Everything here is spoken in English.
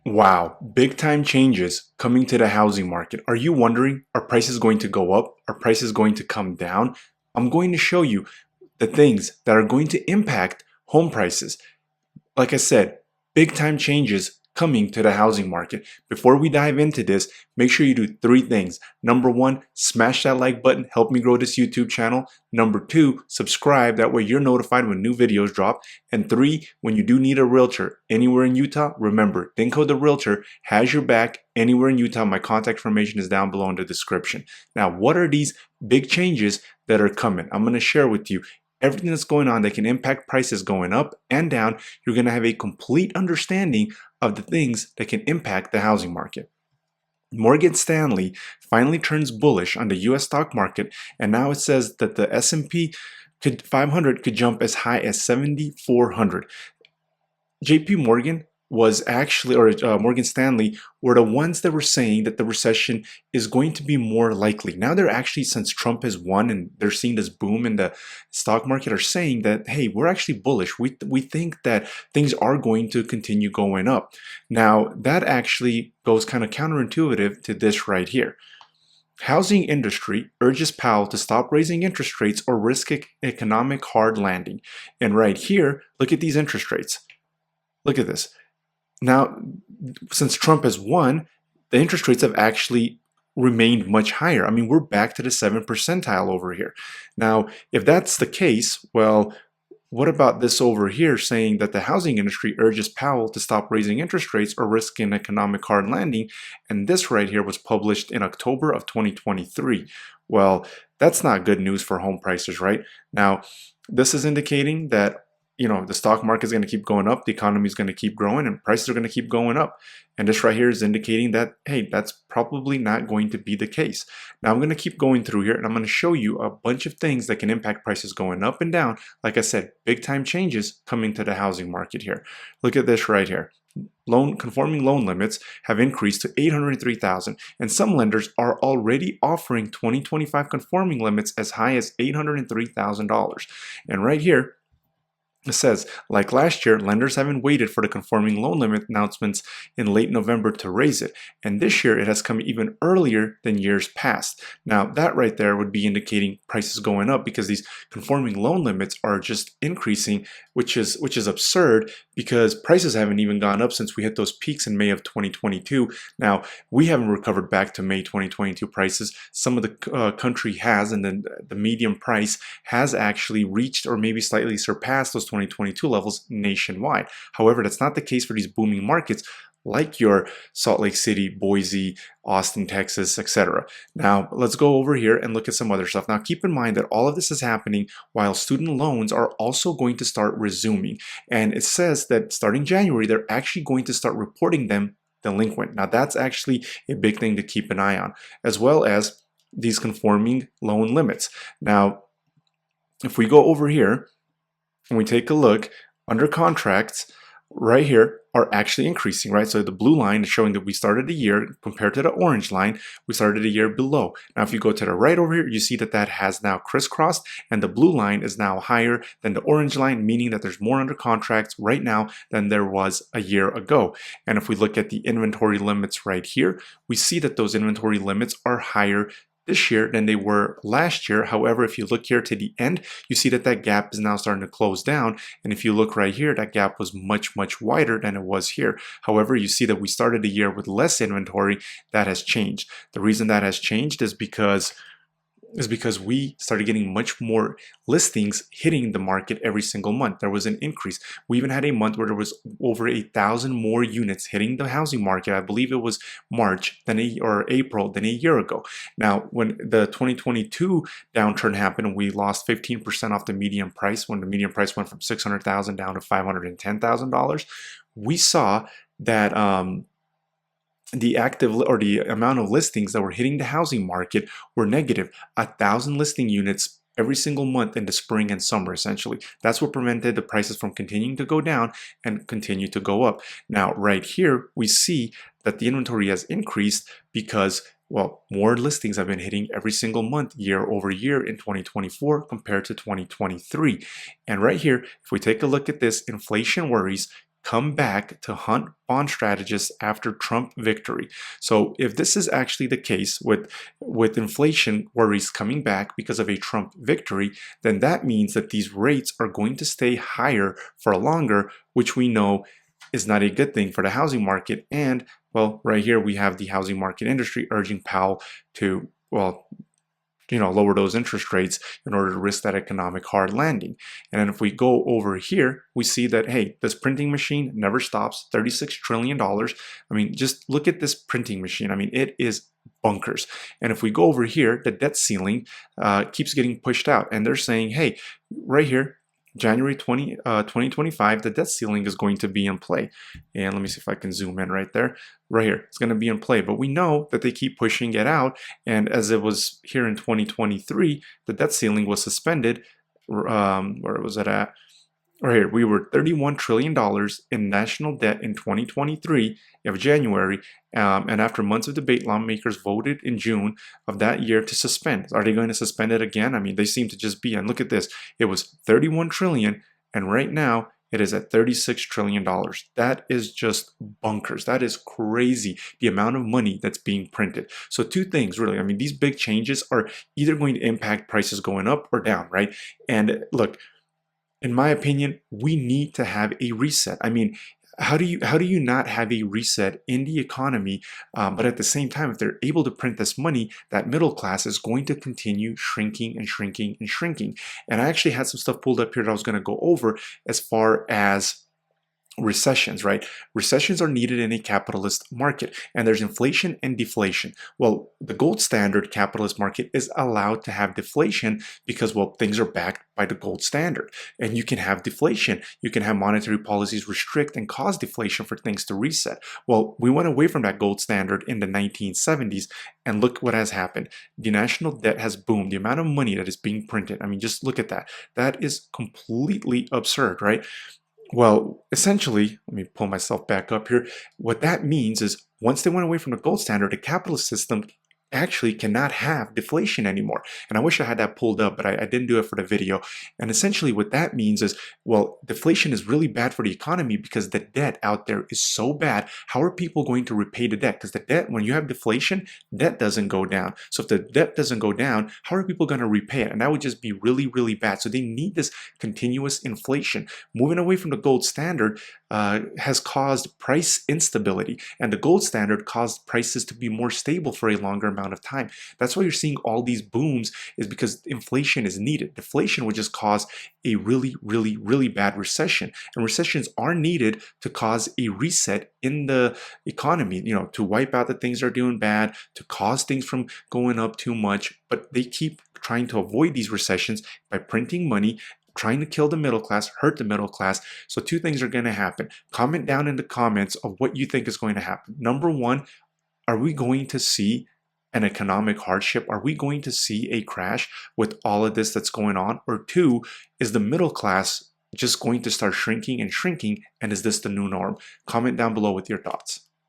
Wow, big time changes coming to the housing market. Are you wondering, are prices going to go up? Are prices going to come down? I'm going to show you the things that are going to impact home prices. Like I said, big time changes coming to the housing market. Before we dive into this, make sure you do three things. Number one, smash that like button, help me grow this YouTube channel. Number two, subscribe. That way you're notified when new videos drop. And three, when you do need a realtor anywhere in Utah, remember, Dinko the Realtor has your back anywhere in Utah. My contact information is down below in the description. Now, what are these big changes that are coming? I'm going to share with you everything that's going on that can impact prices going up and down. You're going to have a complete understanding of the things that can impact the housing market. Morgan Stanley finally turns bullish on the US stock market, and now it says that the S&P 500 could jump as high as 7,400. JP Morgan was actually, or Morgan Stanley were the ones that were saying that the recession is going to be more likely. Now they're actually, since Trump has won and they're seeing this boom in the stock market, are saying that, hey, we're actually bullish. We think that things are going to continue going up. Now that actually goes kind of counterintuitive to this right here. Housing industry urges Powell to stop raising interest rates or risk economic hard landing. And right here, look at these interest rates. Look at this. Now, since Trump has won, the interest rates have actually remained much higher. I mean, we're back to the 7th percentile over here. Now, if that's the case, well, what about this over here saying that the housing industry urges Powell to stop raising interest rates or risk an economic hard landing? And this right here was published in October of 2023. Well, that's not good news for home prices, right? Now, this is indicating that the stock market is going to keep going up, the economy is going to keep growing, and prices are going to keep going up. And this right here is indicating that, hey, that's probably not going to be the case. Now I'm going to keep going through here, and I'm going to show you a bunch of things that can impact prices going up and down. Like I said, big time changes coming to the housing market here. Look at this right here. Conforming loan limits have increased to 803,000, and some lenders are already offering 2025 conforming limits as high as $803,000. And right here, it says, like last year, lenders haven't waited for the conforming loan limit announcements in late November to raise it. And this year, it has come even earlier than years past. Now, that right there would be indicating prices going up because these conforming loan limits are just increasing, which is absurd because prices haven't even gone up since we hit those peaks in May of 2022. Now, we haven't recovered back to May 2022 prices. Some of the country has, and then the median price has actually reached or maybe slightly surpassed those 2022 levels nationwide. However, that's not the case for these booming markets like your Salt Lake City, Boise, Austin, Texas, etc. Now, let's go over here and look at some other stuff. Now, keep in mind that all of this is happening while student loans are also going to start resuming. And it says that starting January, they're actually going to start reporting them delinquent. Now, that's actually a big thing to keep an eye on, as well as these conforming loan limits. Now, if we go over here, and we take a look, under contracts, right here are actually increasing, right? So the blue line is showing that we started the year compared to the orange line, we started a year below. Now, if you go to the right over here, you see that that has now crisscrossed and the blue line is now higher than the orange line, meaning that there's more under contracts right now than there was a year ago. And if we look at the inventory limits right here, we see that those inventory limits are higher this year than they were last year. However, if you look here to the end, you see that that gap is now starting to close down. And if you look right here, that gap was much, much wider than it was here. However, you see that we started the year with less inventory. That has changed. The reason that has changed is because we started getting much more listings hitting the market every single month. There was an increase. We even had a month where there was over 1,000 more units hitting the housing market. I believe it was March or April than a year ago. Now, when the 2022 downturn happened, we lost 15% off the median price. When the median price went from $600,000 down to $510,000, we saw that the active or the amount of listings that were hitting the housing market were negative. 1,000 listing units every single month in the spring and summer, essentially. That's what prevented the prices from continuing to go down and continue to go up. Now, right here, we see that the inventory has increased because, well, more listings have been hitting every single month year over year in 2024 compared to 2023. And right here, if we take a look at this, inflation worries come back to hunt bond strategists after Trump victory. So if this is actually the case with inflation worries coming back because of a Trump victory, then that means that these rates are going to stay higher for longer, which we know is not a good thing for the housing market. And well, right here we have the housing market industry urging Powell to, well, lower those interest rates in order to risk that economic hard landing. And then if we go over here, we see that, hey, this printing machine never stops, $36 trillion. I mean, just look at this printing machine. I mean, it is bunkers. And if we go over here, the debt ceiling keeps getting pushed out. And they're saying, hey, right here, January 2025, the debt ceiling is going to be in play. And let me see if I can zoom in right there. Right here, it's going to be in play. But we know that they keep pushing it out. And as it was here in 2023, the debt ceiling was suspended. Where was it at? Right here, we were $31 trillion in national debt in 2023 of January. And after months of debate, lawmakers voted in June of that year to suspend. Are they going to suspend it again? I mean, they seem to just be. And look at this. It was 31 trillion, and right now it is at $36 trillion. That is just bunkers. That is crazy, the amount of money that's being printed. So two things, really. I mean, these big changes are either going to impact prices going up or down, right? And look, in my opinion, we need to have a reset. I mean, how do you not have a reset in the economy? But at the same time, if they're able to print this money, that middle class is going to continue shrinking and shrinking and shrinking. And I actually had some stuff pulled up here that I was going to go over as far as recessions, right? Recessions are needed in a capitalist market, and there's inflation and deflation. Well, the gold standard capitalist market is allowed to have deflation because, well, things are backed by the gold standard. And you can have deflation. You can have monetary policies restrict and cause deflation for things to reset. Well, we went away from that gold standard in the 1970s, and look what has happened. The national debt has boomed. The amount of money that is being printed, I mean, just look at that. That is completely absurd, right? Well, essentially, let me pull myself back up here. What that means is once they went away from the gold standard, the capitalist system actually cannot have deflation anymore. And I wish I had that pulled up, but I didn't do it for the video. And essentially what that means is, well, deflation is really bad for the economy because the debt out there is so bad. How are people going to repay the debt? Because the debt, when you have deflation, debt doesn't go down. So if the debt doesn't go down, how are people going to repay it? And that would just be really, really bad. So they need this continuous inflation. Moving away from the gold standard has caused price instability, and the gold standard caused prices to be more stable for a longer amount of time. That's why you're seeing all these booms, is because inflation is needed. Deflation would just cause a really, really, really bad recession, and recessions are needed to cause a reset in the economy, to wipe out the things that are doing bad, to cause things from going up too much. But they keep trying to avoid these recessions by printing money, trying to kill the middle class, hurt the middle class. So two things are going to happen. Comment down in the comments of what you think is going to happen. Number one, are we going to see an economic hardship? Are we going to see a crash with all of this that's going on? Or two, is the middle class just going to start shrinking and shrinking? And is this the new norm? Comment down below with your thoughts.